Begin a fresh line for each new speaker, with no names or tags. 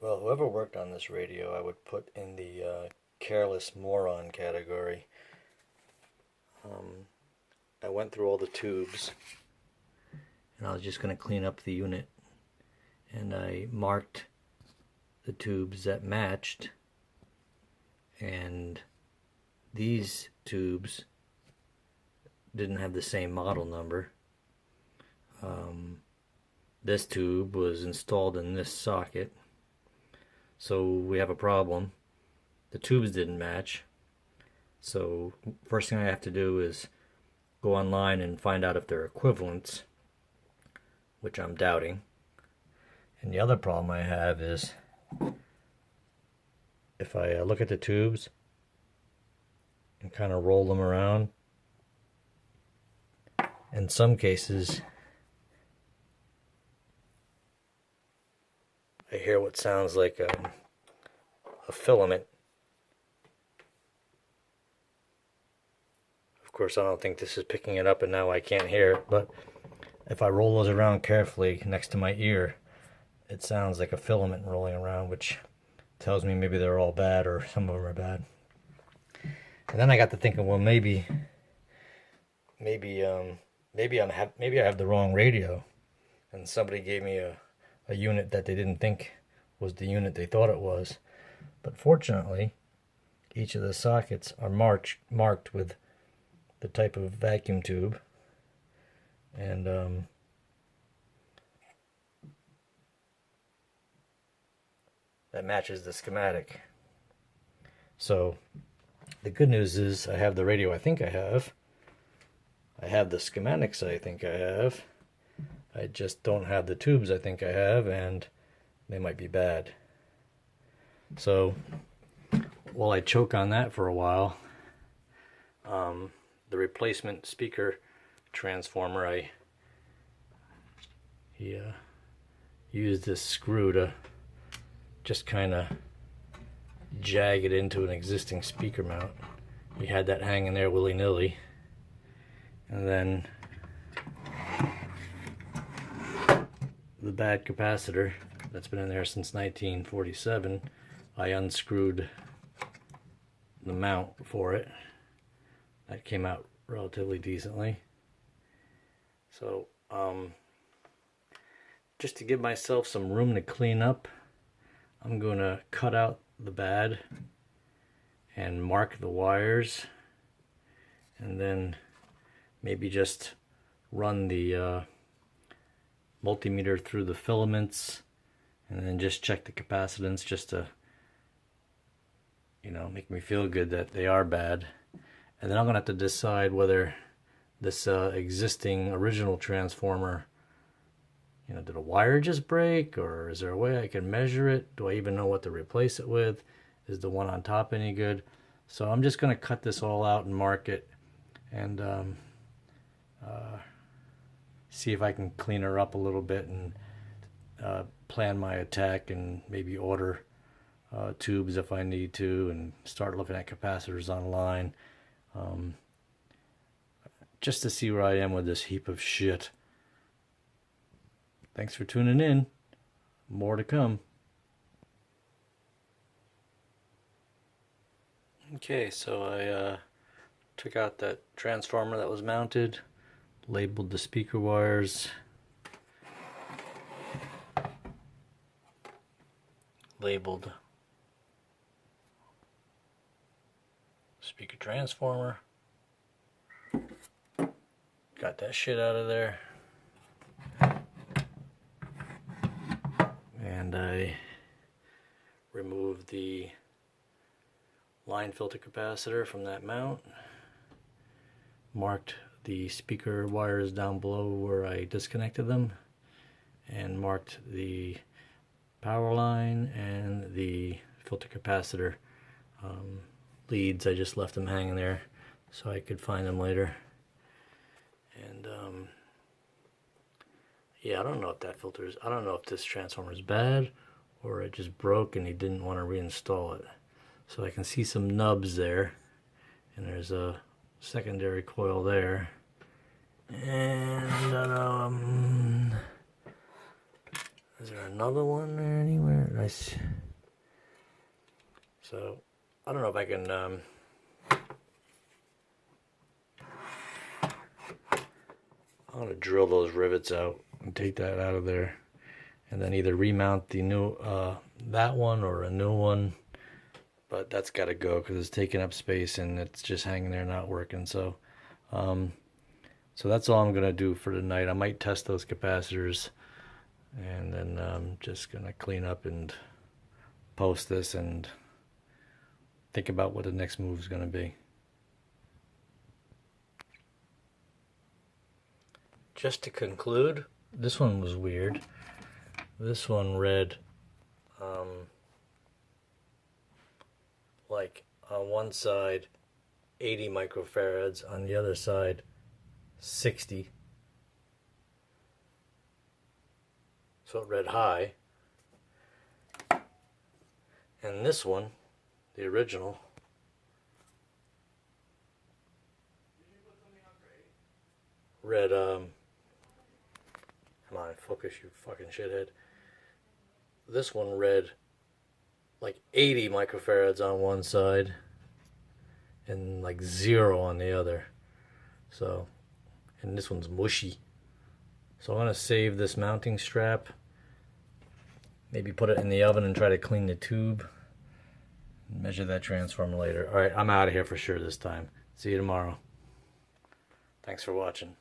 Well, whoever worked on this radio, I would put in the careless moron category. I went through all the tubes, and I was just going to clean up the unit, and I marked the tubes that matched, and these tubes didn't have the same model number. This tube was installed in this socket, so we have a problem. The tubes didn't match. So first thing I have to do is go online and find out if they're equivalents, which I'm doubting. And the other problem I have is if I look at the tubes and kind of roll them around, in some cases I hear what sounds like a filament. Of course, I don't think this is picking it up, and now I can't hear it, but if I roll those around carefully next to my ear, it sounds like a filament rolling around, which tells me maybe they're all bad or some of them are bad. And then I got to thinking, well, maybe I have the wrong radio, and somebody gave me a unit that they didn't think was the unit they thought it was. But fortunately, each of the sockets are marked with the type of vacuum tube, and that matches the schematic. So the good news is I have the radio I think I have. I have the schematics I think I have. I just don't have the tubes I think I have, and they might be bad. So while I choke on that for a while, the replacement speaker transformer, he used this screw to just kind of jag it into an existing speaker mount. He had that hanging there willy-nilly, and then the bad capacitor that's been in there since 1947, I unscrewed the mount for it. That came out relatively decently. So just to give myself some room to clean up, I'm going to cut out the bad and mark the wires, and then maybe just run the multimeter through the filaments, and then just check the capacitance just to, make me feel good that they are bad. And then I'm going to have to decide whether this existing original transformer, did a wire just break, or is there a way I can measure it? Do I even know what to replace it with? Is the one on top any good? So I'm just going to cut this all out and mark it, and see if I can clean her up a little bit, and plan my attack, and maybe order tubes if I need to, and start looking at capacitors online, just to see where I am with this heap of shit. Thanks for tuning in. More to come. Okay, so I took out that transformer that was mounted, labeled the speaker wires, labeled speaker transformer, got that shit out of there, and I removed the line filter capacitor from that mount, marked the speaker wires down below where I disconnected them, and marked the power line and the filter capacitor leads. I just left them hanging there so I could find them later. And yeah, I don't know if this transformer is bad or it just broke and he didn't want to reinstall it. So I can see some nubs there, and there's a secondary coil there, and Is there another one there anywhere? Nice. So, I don't know if I can, I'm going to drill those rivets out and take that out of there. And then either remount the new, that one or a new one. But that's got to go because it's taking up space and it's just hanging there not working. So, so that's all I'm going to do for tonight. I might test those capacitors. And then I'm just going to clean up and post this and think about what the next move is going to be. Just to conclude, this one was weird. This one read like on one side 80 microfarads, on the other side 60. So it read high. And this one, the original, read, come on, focus, you fucking shithead. This one read like 80 microfarads on one side and like 0 on the other. So, and this one's mushy. So I'm going to save this mounting strap, maybe put it in the oven and try to clean the tube, measure that transformer later. Alright, I'm out of here for sure this time. See you tomorrow. Thanks for watching.